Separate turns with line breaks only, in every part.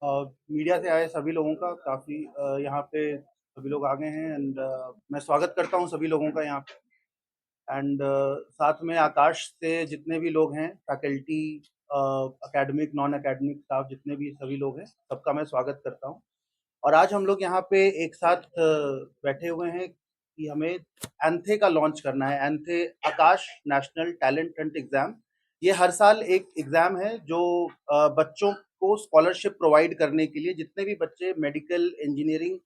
Media से आए सभी लोगों का काफ़ी यहाँ पे सभी लोग आ गए हैं एंड मैं स्वागत करता हूँ सभी लोगों का यहाँ पे एंड साथ में आकाश से जितने भी लोग हैं faculty, academic non academic staff, जितने भी सभी लोग हैं सबका मैं स्वागत करता हूँ। और आज हम लोग यहाँ पे एक साथ बैठे हुए हैं कि हमें एंथे का लॉन्च करना है। एंथे आकाश नेशनल टैलेंट हंट एग्जाम, ये हर साल एक एग्जाम है जो बच्चों को स्कॉलरशिप प्रोवाइड करने के लिए, जितने भी बच्चे मेडिकल इंजीनियरिंग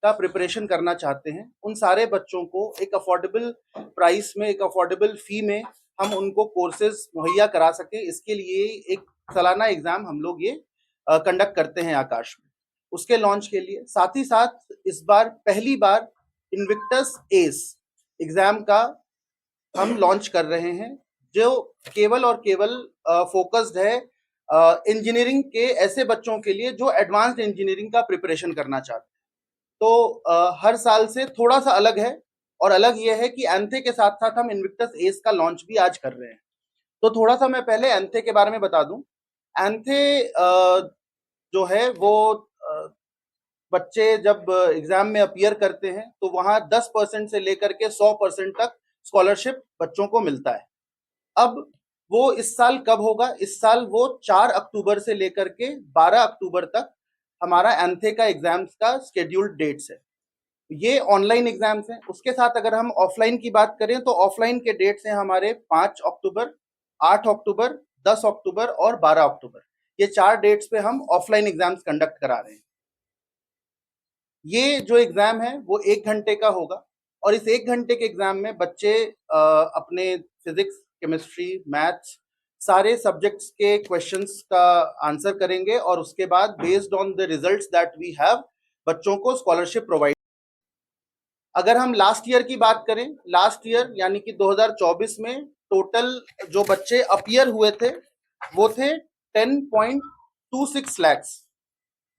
का प्रिपरेशन करना चाहते हैं उन सारे बच्चों को एक अफोर्डेबल प्राइस में, एक अफोर्डेबल फी में हम उनको कोर्सेज मुहैया करा सके, इसके लिए एक सालाना एग्जाम हम लोग ये कंडक्ट करते हैं आकाश में। उसके लॉन्च के लिए साथ ही साथ इस बार पहली बार इनविक्टस एस एग्जाम का हम लॉन्च कर रहे हैं, जो केवल और केवल फोकस्ड है इंजीनियरिंग के ऐसे बच्चों के लिए जो एडवांस्ड इंजीनियरिंग का प्रिपरेशन करना चाहते हैं। तो हर साल से थोड़ा सा अलग है, और अलग ये है कि एंथे के साथ साथ हम इनविक्टस एस का लॉन्च भी आज कर रहे हैं। तो थोड़ा सा मैं पहले एंथे के बारे में बता दूं। एंथे जो है वो बच्चे जब एग्जाम में अपीयर करते हैं तो वहां 10% से लेकर के 100% तक स्कॉलरशिप बच्चों को मिलता है। अब वो इस साल कब होगा? इस साल वो 4 अक्टूबर से लेकर के 12 अक्टूबर तक हमारा एंथे का एग्जाम्स का शेड्यूल्ड डेट्स है। ये ऑनलाइन एग्जाम्स हैं। उसके साथ अगर हम ऑफलाइन की बात करें तो ऑफलाइन के डेट्स हैं हमारे 5 अक्टूबर, 8 अक्टूबर, 10 अक्टूबर और 12 अक्टूबर। ये 4 डेट्स पे हम ऑफलाइन एग्जाम्स कंडक्ट करा रहे हैं। ये जो एग्जाम है वो 1 घंटे का होगा, और इस 1 घंटे के एग्जाम में बच्चे अपने फिजिक्स, केमिस्ट्री, मैथ्स सारे सब्जेक्ट्स के क्वेश्चंस का आंसर करेंगे, और उसके बाद based on the results that we have बच्चों को स्कॉलरशिप प्रोवाइड। अगर हम लास्ट ईयर की बात करें, लास्ट ईयर यानी कि 2024 में टोटल जो बच्चे अपीयर हुए थे वो थे 10.26 लैक्स,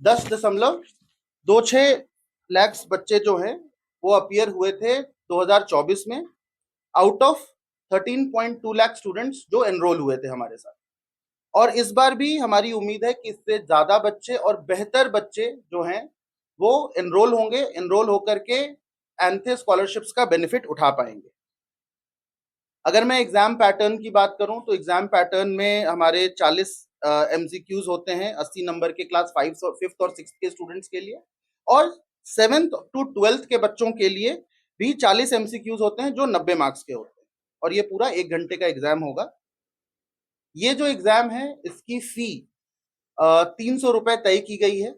10.26 लैक्स बच्चे जो हैं वो अपीयर हुए थे 2024 में, आउट ऑफ 13.2 लाख स्टूडेंट्स जो एनरोल हुए थे हमारे साथ। और इस बार भी हमारी उम्मीद है कि इससे ज्यादा बच्चे और बेहतर बच्चे जो हैं वो एनरोल होंगे, एनरोल होकर के एंथे स्कॉलरशिप्स का बेनिफिट उठा पाएंगे। अगर मैं एग्जाम पैटर्न की बात करूं तो एग्जाम पैटर्न में हमारे 40 एमसीक्यूज होते हैं 80 नंबर के क्लास 5 और 5th और 6th के स्टूडेंट्स के लिए, और 7th टू 12th के बच्चों के लिए भी 40 एमसीक्यूज होते हैं जो 90 मार्क्स के होते हैं, और ये पूरा 1 घंटे का एग्जाम होगा। ये जो एग्जाम है इसकी फी 300 रुपए तय की गई है।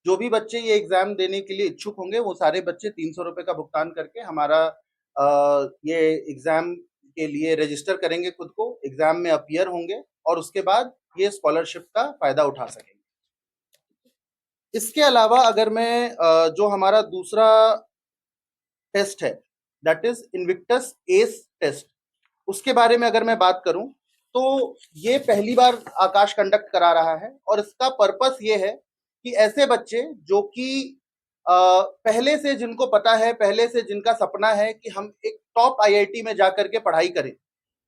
जो भी बच्चे ये एग्जाम देने के लिए इच्छुक होंगे वो सारे बच्चे 300 रुपए का भुगतान करके हमारा ये एग्जाम के लिए रजिस्टर करेंगे, खुद को एग्जाम में अपीयर होंगे, और उसके बाद ये स्कॉलरशिप का फायदा उठा सकेंगे। इसके अलावा अगर मैं जो हमारा दूसरा टेस्ट है that is Invictus S test, उसके बारे में अगर मैं बात करूं तो ये पहली बार आकाश कंडक्ट करा रहा है, और इसका पर्पस ये है कि ऐसे बच्चे जो कि पहले से, जिनको पता है, पहले से जिनका सपना है कि हम एक टॉप आईआईटी में जाकर के पढ़ाई करें,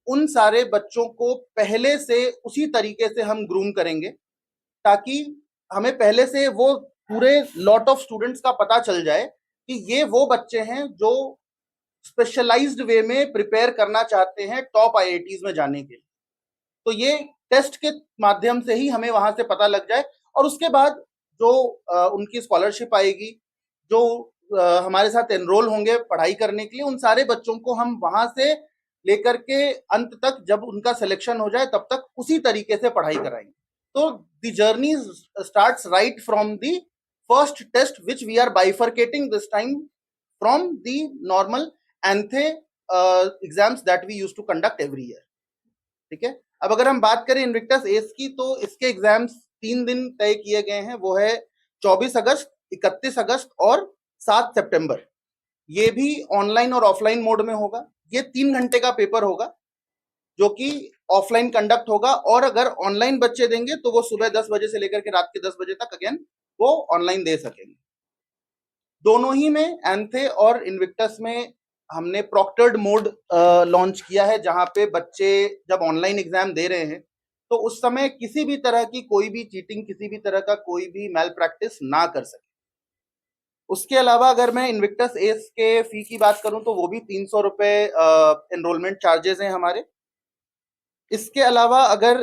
उन सारे बच्चों को पहले से उसी तरीके से हम ग्रूम करेंगे, ताकि हमें पहले से वो पूरे लॉट ऑफ स्टूडेंट्स का पता चल जाए कि ये वो बच्चे हैं जो स्पेशलाइज्ड वे में प्रिपेयर करना चाहते हैं टॉप आईआईटीज में जाने के लिए। तो ये टेस्ट के माध्यम से ही हमें वहां से पता लग जाए, और उसके बाद जो उनकी स्कॉलरशिप आएगी, जो हमारे साथ एनरोल होंगे पढ़ाई करने के लिए, उन सारे बच्चों को हम वहां से लेकर के अंत तक, जब उनका सिलेक्शन हो जाए तब तक उसी तरीके से पढ़ाई कराएंगे। तो the journey starts right from the first test which we are bifurcating this time from the normal ANTHE exams that we use to conduct every year. ठीक है। अब अगर हम बात करें इनविक्टस एस की, तो इसके एग्जाम्स 3 दिन तय किए गए हैं, वो है 24 अगस्त, 31 अगस्त और 7 सितंबर। ये भी ऑनलाइन और ऑफलाइन मोड में होगा। ये 3 घंटे का पेपर होगा जो कि ऑफलाइन कंडक्ट होगा, और अगर ऑनलाइन बच्चे देंगे तो वो सुबह 10 बजे से लेकर के रात के 10 बजे तक अगेन वो ऑनलाइन दे सकेंगे। दोनों ही में, एंथे और इनविक्टस में, हमने प्रॉक्टर्ड मोड लॉन्च किया है, जहां पे बच्चे जब ऑनलाइन एग्जाम दे रहे हैं तो उस समय किसी भी तरह की कोई भी चीटिंग, किसी भी तरह का कोई भी मैल प्रैक्टिस ना कर सके। उसके अलावा अगर मैं इन्विक्टस एस के फी की बात करूं तो वो भी 300 रुपए एनरोलमेंट चार्जेस हैं हमारे। इसके अलावा अगर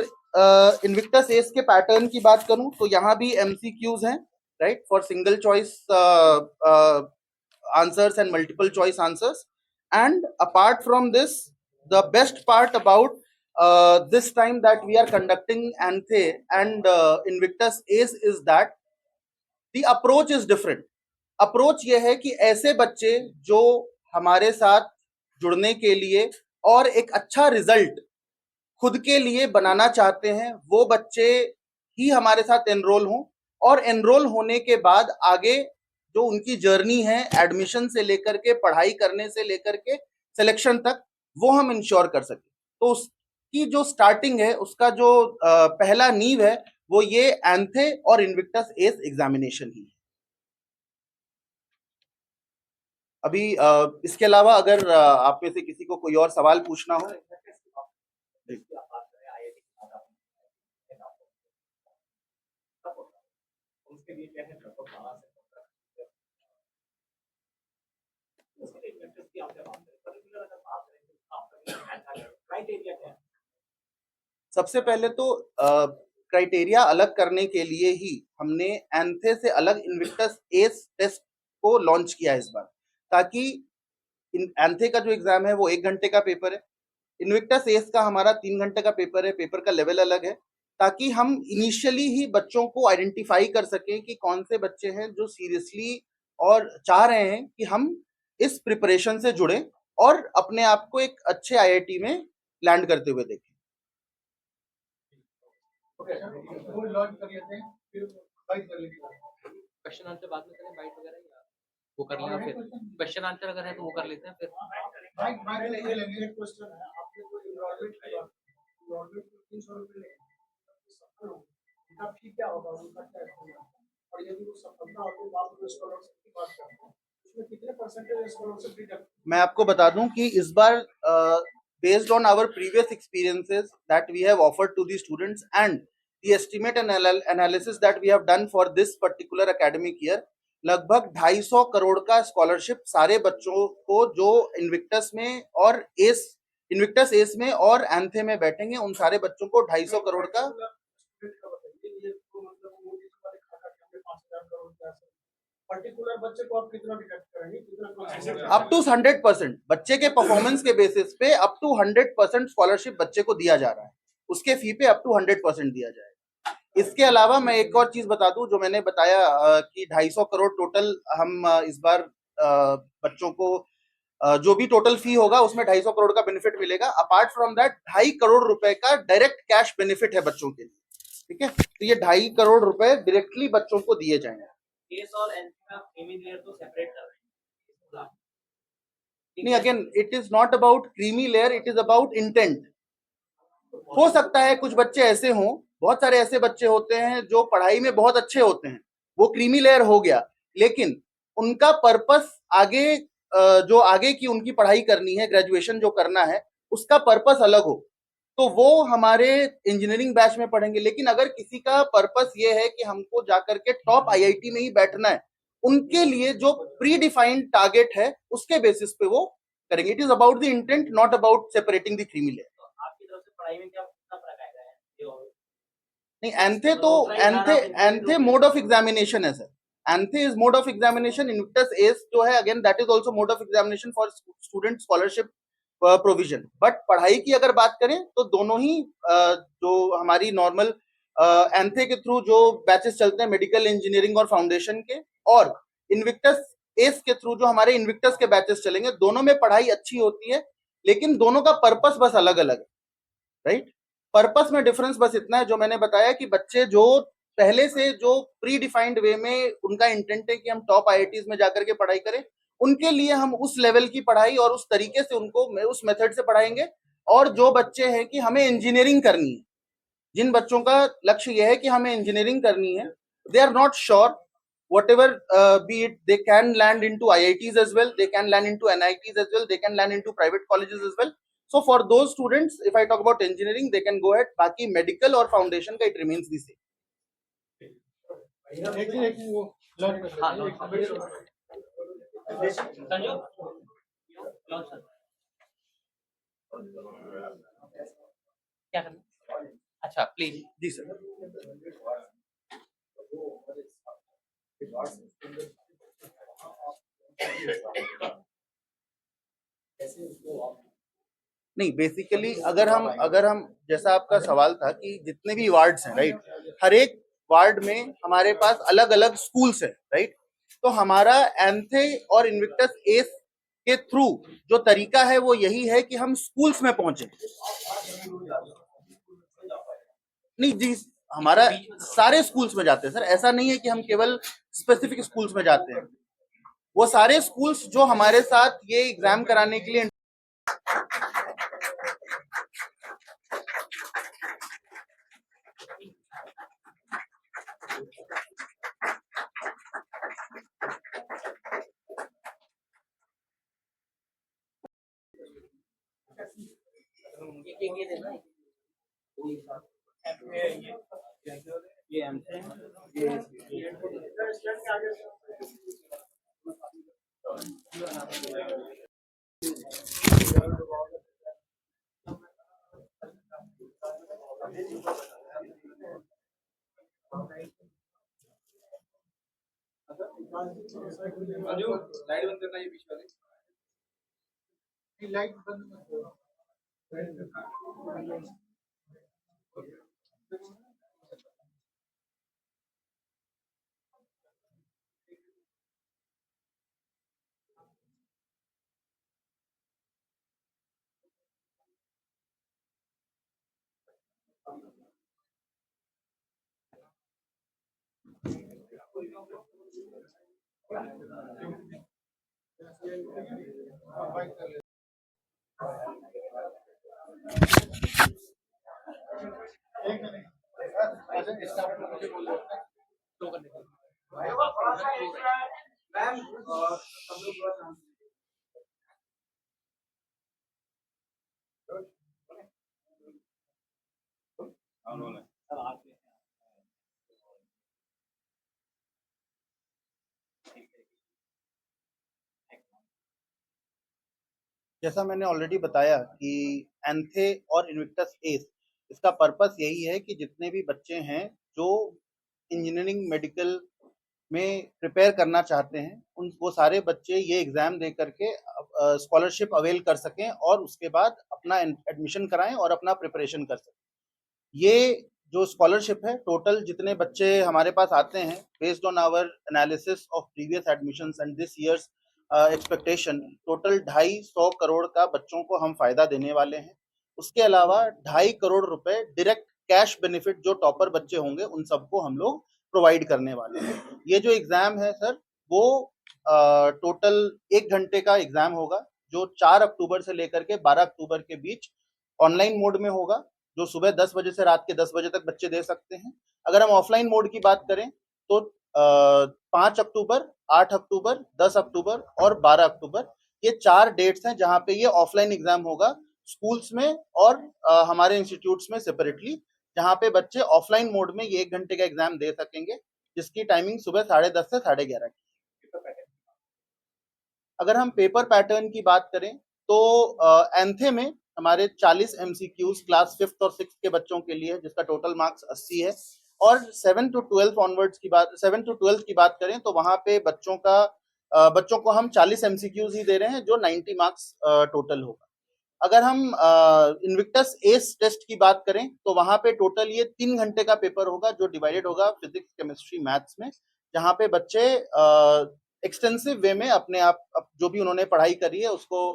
इन्विक्टस एस के पैटर्न की बात करूं तो यहाँ भी एमसीक्यूज हैं, right, for single choice answers and multiple choice answers. And apart from this, the best part about this time that we are conducting ANTHE and Invictus ACE is that the approach is different. Approach ये है कि ऐसे बच्चे जो हमारे साथ जुड़ने के लिए और एक अच्छा रिजल्ट खुद के लिए बनाना चाहते हैं, वो बच्चे ही हमारे साथ एनरोल हों, और एनरोल होने के बाद आगे जो उनकी जर्नी है एडमिशन से लेकर के, पढ़ाई करने से लेकर के सिलेक्शन तक, वो हम इंश्योर कर सके। तो उसकी जो स्टार्टिंग है, उसका जो पहला नींव है, वो ये एंथे और इन्विक्टस एस एग्जामिनेशन ही है। अभी इसके अलावा अगर आप में से किसी को कोई और सवाल पूछना हो। सबसे पहले तो क्राइटेरिया अलग करने के लिए ही हमने एंथे से अलग इन्विक्टस एस टेस्ट को लॉन्च किया है इस बार, ताकि एंथे का जो एग्जाम है वो 1 घंटे का पेपर है, इन्विक्टस एस का हमारा 3 घंटे का पेपर है, पेपर का लेवल अलग है, ताकि हम इनिशियली ही बच्चों को आइडेंटिफाई कर सकें कि कौन से बच्चे हैं जो सीरियसली और चाह रहे हैं कि हम इस प्रिपरेशन से जुड़े और अपने आप को एक अच्छे आईआईटी में लैंड करते हुए देखें। वो लॉन्च कर लेते हैं, फिर बाइट कर लेंगे। क्वेश्चन आंसर बाद में करें, बाइट वगैरह, या वो कर लेंगे, फिर क्वेश्चन आंसर अगर है तो वो कर लेते हैं, फिर बाइट ले लेंगे। एक क्वेश्चन है, आपने कोई एनरोलमेंट किया, एनरोलमेंट 300 रुपए ले, सफल हो, उनका फी क्या होगा, उनका क्या होगा, और यदि वो सफलता हो तो आप स्कॉलरशिप की बात करते हैं, उसमें कितने परसेंटेज स्कॉलरशिप डिडक्ट? मैं आपको बता दूं कि इस बार based on our previous experiences that we have offered to the students and the estimate and analysis that we have done for this particular academic year, लगभग 250 करोड़ का स्कॉलरशिप सारे बच्चों को जो इन्विक्टस में और एस, इन्विक्टस एस में और एंथे में बैठेंगे, उन सारे बच्चों को 250 करोड़ का पर्टिकुलर बच्चे को आप कितना डिडक्ट करेंगे? अप टू 100%, बच्चे के परफॉर्मेंस के बेसिस पे अप टू 100% स्कॉलरशिप बच्चे को दिया जा रहा है, उसके फी पे अप टू 100% दिया जाएगा। इसके अलावा मैं एक और चीज बता दूं, जो मैंने बताया कि 250 करोड़ टोटल हम इस बार बच्चों को जो भी टोटल फी होगा उसमें 250 करोड़ का बेनिफिट मिलेगा। अपार्ट फ्रॉम दैट 2.5 करोड़ रुपए का डायरेक्ट कैश बेनिफिट है बच्चों के लिए, ठीक है। तो ये 2.5 करोड़ रुपए डायरेक्टली बच्चों को दिए जाएंगे। नहीं, again it is not about creamy layer, it is about intent. हो सकता है कुछ बच्चे ऐसे हों, बहुत सारे ऐसे बच्चे होते हैं जो पढ़ाई में बहुत अच्छे होते हैं, वो क्रीमी लेयर हो गया, लेकिन उनका पर्पस आगे जो आगे की उनकी पढ़ाई करनी है, ग्रेजुएशन जो करना है, उसका पर्पस अलग हो, तो वो हमारे इंजीनियरिंग बैच में पढ़ेंगे। लेकिन अगर किसी का पर्पस ये है कि हमको जाकर के टॉप आईआईटी में ही बैठना है, उनके लिए जो प्री डिफाइंड टारगेट है उसके बेसिस पे वो करेंगे। It is about the intent, not about separating the creamy layer. आपकी तरफ से पढ़ाई में क्या फर्क आएगा? नहीं, एंथे मोड ऑफ एग्जामिनेशन है sir, ANTHE is mode of examination. Invictus S जो है, again that is also mode of examination for student scholarship provision. But पढ़ाई की अगर बात करें तो दोनों ही जो हमारी नॉर्मल एंथे के थ्रू जो बैचेस चलते हैं मेडिकल इंजीनियरिंग और फाउंडेशन के, और इन्विक्टस एस के थ्रू जो हमारे इन्विक्टस के बैचेस चलेंगे, दोनों में पढ़ाई अच्छी होती है, लेकिन दोनों का पर्पस बस अलग अलग है, राइट। पर्पस में डिफरेंस बस इतना है जो मैंने बताया कि बच्चे जो पहले से जो प्री डिफाइंड वे में उनका इंटेंट है कि हम टॉप आईआईटीज में जाकर के पढ़ाई करें, उनके लिए हम उस लेवल की पढ़ाई और उस तरीके से उनको उस मेथड से पढ़ाएंगे। और जो बच्चे हैं कि हमें इंजीनियरिंग करनी है, जिन बच्चों का लक्ष्य यह है कि हमें इंजीनियरिंग करनी है, they are not sure whatever be it, they can land into IITs as well, they can land into NITs as well, they can land into private colleges as well. So for those students, if I talk about engineering, they can go ahead. बाकी medical और foundation का it remains the same.
क्या करना? अच्छा please
ji sir. नहीं, basically अगर हम जैसा आपका सवाल था कि जितने भी वार्ड्स हैं, राइट, हर एक वार्ड में हमारे पास अलग अलग स्कूल्स है, राइट. तो हमारा एंथे और इन्विक्टस एस के थ्रू जो तरीका है वो यही है कि हम स्कूल्स में पहुंचे. नहीं जी, हमारा सारे स्कूल्स में जाते हैं सर. ऐसा नहीं है कि हम केवल स्पेसिफिक स्कूल्स में जाते हैं. वो सारे स्कूल्स जो हमारे साथ ये एग्जाम कराने के लिए लाइट बंद करना, ये बीच वाले लाइट बंद. जैसा मैंने ऑलरेडी बताया कि एंथे और इन्विक्टस एस, इसका पर्पस यही है कि जितने भी बच्चे हैं जो इंजीनियरिंग मेडिकल में प्रिपेयर करना चाहते हैं, उन वो सारे बच्चे ये एग्जाम दे करके स्कॉलरशिप अवेल कर सकें और उसके बाद अपना एडमिशन कराएं और अपना प्रिपरेशन कर सकें. ये जो स्कॉलरशिप है, टोटल जितने बच्चे हमारे पास आते हैं, based on our analysis of previous admissions and this year's expectation, total 250 crore का बच्चों को हम फायदा देने वाले हैं. उसके अलावा 2.5 करोड़ रुपए डायरेक्ट कैश बेनिफिट जो टॉपर बच्चे होंगे उन सबको हम लोग प्रोवाइड करने वाले हैं. ये जो एग्जाम है सर, वो टोटल 1 घंटे का एग्जाम होगा, जो 4 अक्टूबर से लेकर के 12 अक्टूबर के बीच ऑनलाइन मोड में होगा, जो सुबह 10 बजे से रात के 10 बजे तक बच्चे दे सकते हैं. अगर हम ऑफलाइन मोड की बात करें तो 5 अक्टूबर, 8 अक्टूबर, 10 अक्टूबर और 12 अक्टूबर, ये 4 डेट्स हैं जहां पे ये ऑफलाइन एग्जाम होगा स्कूल्स में और हमारे इंस्टीट्यूट्स में सेपरेटली, जहां पे बच्चे ऑफलाइन मोड में ये 1 घंटे का एग्जाम दे सकेंगे, जिसकी टाइमिंग सुबह 10:30 से 11:30 की. अगर हम पेपर पैटर्न की बात करें तो एंथे में हमारे 40 एमसीक्यूज क्लास 5th और 6th के बच्चों के लिए, जिसका टोटल मार्क्स 80 है. और 7 to 12 ऑनवर्ड्स की बात 7 to 12 की बात करें तो वहां पे बच्चों को हम 40 एमसीक्यूज ही दे रहे हैं, जो 90 मार्क्स टोटल होगा. अगर हम इन्विक्टस एस टेस्ट की बात करें तो वहां पे टोटल ये 3 घंटे का पेपर होगा, जो डिवाइडेड होगा फिजिक्स, केमिस्ट्री, मैथ्स में, जहां पे बच्चे एक्सटेंसिव वे में अपने आप जो भी उन्होंने पढ़ाई करी है उसको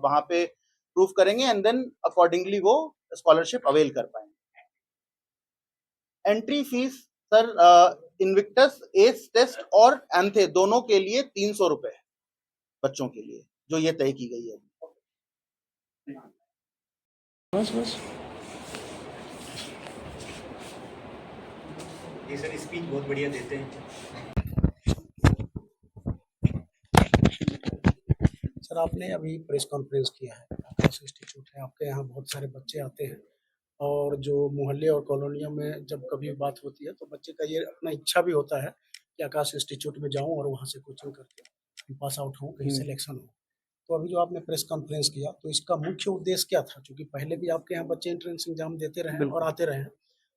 वहां पे प्रूफ करेंगे एंड देन अकॉर्डिंगली वो स्कॉलरशिप अवेल कर पाएंगे. Entry fees sir Invictus S test और एंथे दोनों के लिए 300 रुपए बच्चों के लिए, जो ये तय की गई है.
बस
ये सर स्पीच बहुत बढ़िया देते हैं.
सर, आपने अभी प्रेस कॉन्फ्रेंस किया है, आकाश इंस्टीट्यूट है। आपके यहाँ बहुत सारे बच्चे आते हैं और जो मोहल्ले और कॉलोनियों में जब कभी बात होती है तो बच्चे का ये अपना इच्छा भी होता है कि आकाश इंस्टीट्यूट में जाऊँ और वहाँ से कोचिंग करके पास आउट हूँ, कहीं सिलेक्शन हो। तो अभी जो आपने प्रेस कॉन्फ्रेंस किया तो इसका मुख्य उद्देश्य क्या था? क्योंकि पहले भी आपके यहाँ बच्चे एंट्रेंस एग्जाम देते रहे और आते रहे हैं,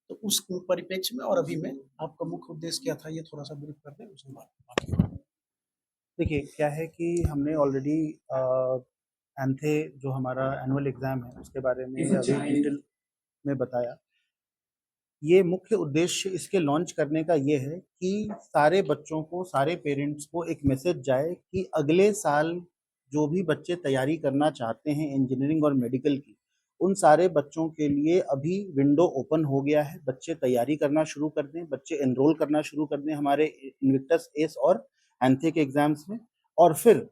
तो उस परिप्रेक्ष्य में और अभी में आपका मुख्य उद्देश्य क्या था, ये थोड़ा सा ब्रीफ कर दें, उसके बाद बाकी।
देखिए क्या है कि हमने ऑलरेडी एंथे जो हमारा एनुअल एग्ज़ाम है उसके बारे में अभी डिटेल में बताया। ये मुख्य उद्देश्य इसके लॉन्च करने का ये है कि सारे बच्चों को, सारे पेरेंट्स को एक मैसेज जाए कि अगले साल जो भी बच्चे तैयारी करना चाहते हैं इंजीनियरिंग और मेडिकल की, उन सारे बच्चों के लिए अभी विंडो ओपन हो गया है। बच्चे तैयारी करना शुरू कर दें, बच्चे एनरोल करना शुरू कर दें हमारे इन्विक्टस एस और एंथे के एग्ज़ाम्स में। और फिर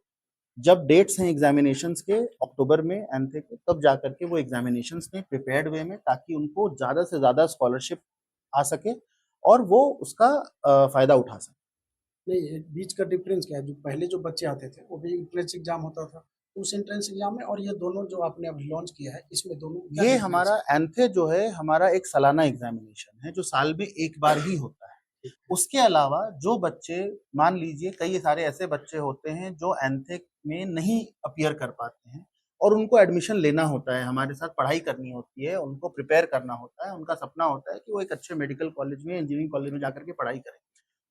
जब डेट्स हैं एग्जामिनेशंस के अक्टूबर में एंथे के, तब जाकर के वो एग्जामिनेशंस में प्रिपेयर्ड वे में, ताकि उनको ज़्यादा से ज़्यादा स्कॉलरशिप आ सके और वो उसका फ़ायदा उठा सके।
नहीं, बीच का डिफरेंस क्या है? जो पहले जो बच्चे आते थे वो भी एंट्रेंस एग्जाम होता था, उस एंट्रेंस एग्जाम में और ये दोनों जो आपने अभी लॉन्च किया है इसमें दोनों क्या
ये
difference
हमारा
है?
एंथे जो है हमारा एक सालाना एग्जामिनेशन है जो साल में एक बार ही होता है। उसके अलावा जो बच्चे, मान लीजिए कई सारे ऐसे बच्चे होते हैं जो एंथे में नहीं अपीयर कर पाते हैं और उनको एडमिशन लेना होता है, हमारे साथ पढ़ाई करनी होती है, उनको प्रिपेयर करना होता है, उनका सपना होता है कि वो एक अच्छे मेडिकल कॉलेज में, इंजीनियरिंग कॉलेज में जाकर के पढ़ाई करें।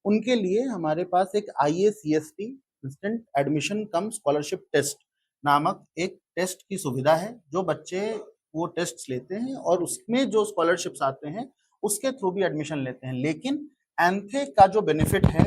उनके लिए हमारे पास एक IACST instant admission cum scholarship test नामक एक टेस्ट की सुविधा है, जो बच्चे वो टेस्ट लेते हैं और उसमें जो स्कॉलरशिप्स आते हैं उसके थ्रू भी एडमिशन लेते हैं। लेकिन एंथे का जो बेनिफिट है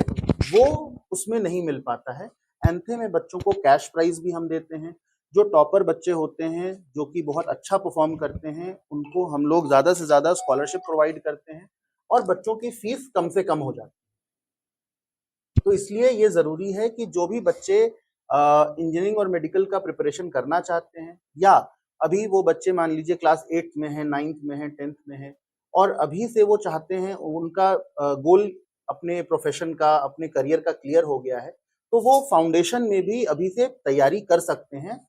वो उसमें नहीं मिल पाता है। एंथे में बच्चों को कैश प्राइज भी हम देते हैं। जो टॉपर बच्चे होते हैं, जो कि बहुत अच्छा परफॉर्म करते हैं, उनको हम लोग ज़्यादा से ज़्यादा स्कॉलरशिप प्रोवाइड करते हैं और बच्चों की फीस कम से कम हो जाती है। तो इसलिए ये ज़रूरी है कि जो भी बच्चे इंजीनियरिंग और मेडिकल का प्रिपरेशन करना चाहते हैं, या अभी वो बच्चे मान लीजिए क्लास 8 में हैं, 9th में हैं, 10th में हैं और अभी से वो चाहते हैं, उनका गोल अपने प्रोफेशन का, अपने करियर का क्लियर हो गया है, तो वो फाउंडेशन में भी अभी से तैयारी कर सकते हैं।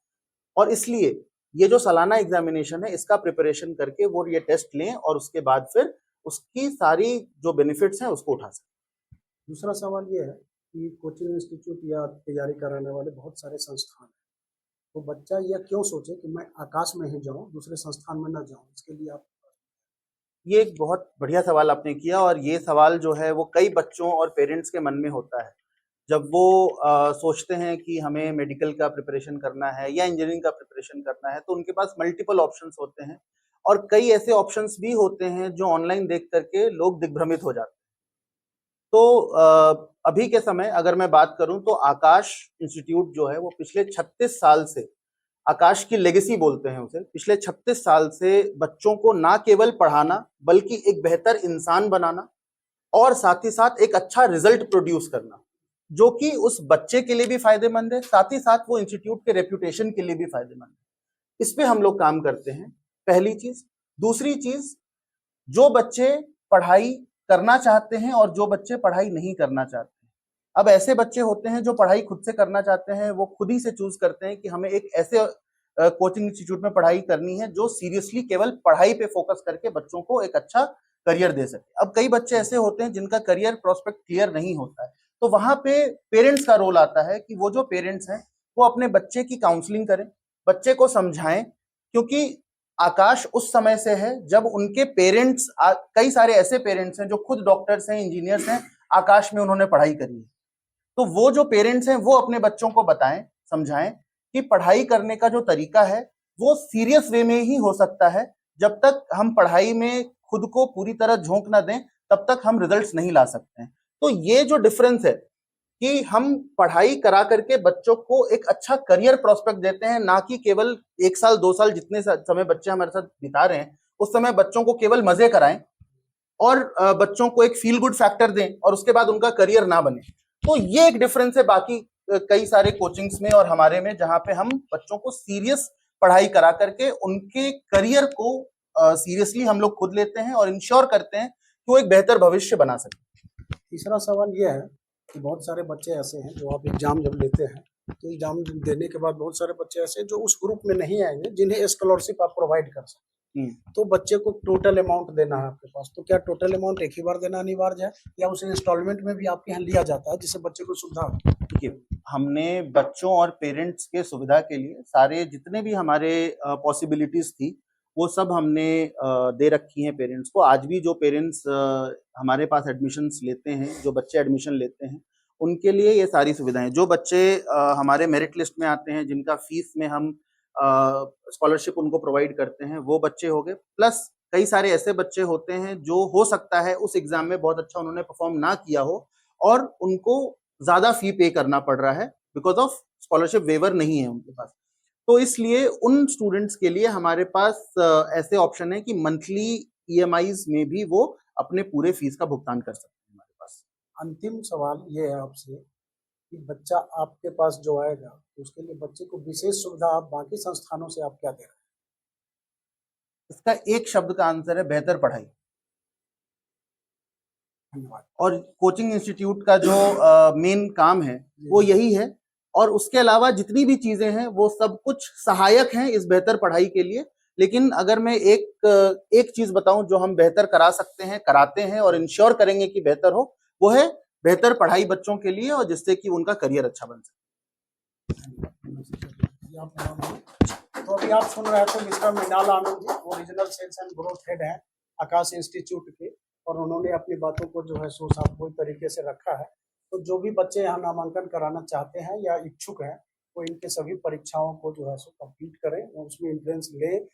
और इसलिए ये जो सालाना एग्जामिनेशन है इसका प्रिपरेशन करके वो ये टेस्ट लें और उसके बाद फिर उसकी सारी जो बेनिफिट्स हैं उसको उठा सकें।
दूसरा सवाल ये है कि कोचिंग इंस्टीट्यूट या तैयारी कराने वाले बहुत सारे संस्थान हैं, तो बच्चा यह क्यों सोचे कि मैं आकाश में ही जाऊं, दूसरे संस्थान में ना जाऊं? इसके लिए आप।
ये एक बहुत बढ़िया सवाल आपने किया और ये सवाल जो है वो कई बच्चों और पेरेंट्स के मन में होता है। जब वो सोचते हैं कि हमें मेडिकल का प्रिपरेशन करना है या इंजीनियरिंग का प्रिपरेशन करना है, तो उनके पास मल्टीपल ऑप्शंस होते हैं और कई ऐसे ऑप्शंस भी होते हैं जो ऑनलाइन देख करके लोग दिग्भ्रमित हो जाते हैं। तो अभी के समय अगर मैं बात करूं तो आकाश इंस्टीट्यूट जो है वो पिछले 36 साल से, आकाश की लेगेसी बोलते हैं उसे, पिछले 36 साल से बच्चों को ना केवल पढ़ाना बल्कि एक बेहतर इंसान बनाना और साथ ही साथ एक अच्छा रिजल्ट प्रोड्यूस करना, जो कि उस बच्चे के लिए भी फायदेमंद है, साथ ही साथ वो इंस्टीट्यूट के रेप्यूटेशन के लिए भी फायदेमंद है। इस पे हम लोग काम करते हैं, पहली चीज। दूसरी चीज, जो बच्चे पढ़ाई करना चाहते हैं और जो बच्चे पढ़ाई नहीं करना चाहते हैं। अब ऐसे बच्चे होते हैं जो पढ़ाई खुद से करना चाहते हैं, वो खुद ही से चूज करते हैं कि हमें एक ऐसे कोचिंग इंस्टीट्यूट में पढ़ाई करनी है जो सीरियसली केवल पढ़ाई पे फोकस करके बच्चों को एक अच्छा करियर दे सके। अब कई बच्चे ऐसे होते हैं जिनका करियर प्रोस्पेक्ट क्लियर नहीं होता है, तो वहां पे पेरेंट्स का रोल आता है कि वो जो पेरेंट्स हैं वो अपने बच्चे की काउंसलिंग करें, बच्चे को समझाएं, क्योंकि आकाश उस समय से है जब उनके पेरेंट्स, कई सारे ऐसे पेरेंट्स हैं जो खुद डॉक्टर्स हैं, इंजीनियर्स हैं, आकाश में उन्होंने पढ़ाई करी है। तो वो जो पेरेंट्स हैं वो अपने बच्चों को बताएं, समझाएं कि पढ़ाई करने का जो तरीका है वो सीरियस वे में ही हो सकता है। जब तक हम पढ़ाई में खुद को पूरी तरह झोंक ना दें तब तक हम रिजल्ट्स नहीं ला सकते हैं। तो ये जो डिफरेंस है कि हम पढ़ाई करा करके बच्चों को एक अच्छा करियर प्रोस्पेक्ट देते हैं, ना कि केवल 1 साल 2 साल जितने समय बच्चे हमारे साथ बिता रहे हैं उस समय बच्चों को केवल मजे कराएं और बच्चों को एक फील गुड फैक्टर दें और उसके बाद उनका करियर ना बने। तो ये एक डिफरेंस है बाकी कई सारे कोचिंग्स में और हमारे में, जहां पे हम बच्चों को सीरियस पढ़ाई करा करके उनके करियर को सीरियसली हम लोग खुद लेते हैं और इंश्योर करते हैं कि वो एक बेहतर भविष्य बना सके।
तीसरा सवाल यह है कि बहुत सारे बच्चे ऐसे हैं जो आप एग्जाम जब लेते हैं तो एग्जाम देने के बाद बहुत सारे बच्चे ऐसे जो उस ग्रुप में नहीं आएंगे जिन्हें स्कॉलरशिप आप प्रोवाइड कर सकते हैं। तो बच्चे को टोटल अमाउंट देना है आपके पास, तो क्या टोटल अमाउंट एक ही बार देना अनिवार्य है या उसे इंस्टॉलमेंट में भी आपके यहाँ लिया जाता है जिससे बच्चे को सुविधा हो?
देखिए, हमने बच्चों और पेरेंट्स के सुविधा के लिए सारे जितने भी हमारे पॉसिबिलिटीज थी वो सब हमने दे रखी हैं पेरेंट्स को। आज भी जो पेरेंट्स हमारे पास एडमिशन्स लेते हैं, जो बच्चे एडमिशन लेते हैं, उनके लिए ये सारी सुविधाएं। जो बच्चे हमारे मेरिट लिस्ट में आते हैं, जिनका फीस में हम स्कॉलरशिप उनको प्रोवाइड करते हैं, वो बच्चे हो गए। प्लस कई सारे ऐसे बच्चे होते हैं जो हो सकता है उस एग्जाम में बहुत अच्छा उन्होंने परफॉर्म ना किया हो और उनको ज्यादा फी पे करना पड़ रहा है बिकॉज ऑफ स्कॉलरशिप वेवर नहीं है उनके पास। तो इसलिए उन स्टूडेंट्स के लिए हमारे पास ऐसे ऑप्शन है कि मंथली ईएमआईज में भी वो अपने पूरे फीस का भुगतान कर सकते हैं हमारे पास।
अंतिम सवाल ये है आपसे कि बच्चा आपके पास जो आएगा तो उसके लिए बच्चे को विशेष सुविधा आप बाकी संस्थानों से आप क्या दे रहे हैं?
इसका एक शब्द का आंसर है बेहतर पढ़ाई।
धन्यवाद।
और कोचिंग इंस्टीट्यूट का जो मेन काम है वो यही है, और उसके अलावा जितनी भी चीजें हैं वो सब कुछ सहायक हैं इस बेहतर पढ़ाई के लिए। लेकिन अगर मैं एक चीज बताऊं जो हम बेहतर करा सकते हैं, कराते हैं और इंश्योर करेंगे कि बेहतर हो, वो है बेहतर पढ़ाई बच्चों के लिए और जिससे कि उनका करियर अच्छा बन सके।
तो अभी आप सुन रहे थे मिस्टर मृणाल आनंद जी, वो regional sales and growth head है आकाश इंस्टीट्यूट के, और उन्होंने अपनी बातों को जो है सुसाध्य तरीके से रखा है। तो जो भी बच्चे यहाँ नामांकन कराना चाहते हैं या इच्छुक हैं वो इनके सभी परीक्षाओं को जो है सो कंप्लीट करें, उसमें एंट्रेंस दें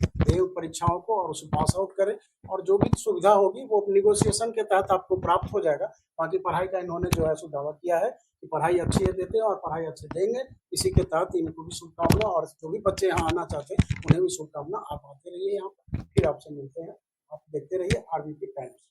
परीक्षाओं को और उसे पास आउट करें, और जो भी सुविधा होगी वो निगोशिएशन के तहत आपको प्राप्त हो जाएगा। बाकी पढ़ाई का इन्होंने जो है सो दावा किया है कि पढ़ाई अच्छी है देते हैं और पढ़ाई अच्छी देंगे। इसी के तहत इनको भी शुभकामना, और जो भी बच्चे यहाँ आना चाहते हैं उन्हें भी शुभकामना। आप आते रहिए यहाँ पर, फिर आपसे मिलते हैं। आप देखते रहिए आरबीपी टाइम्स।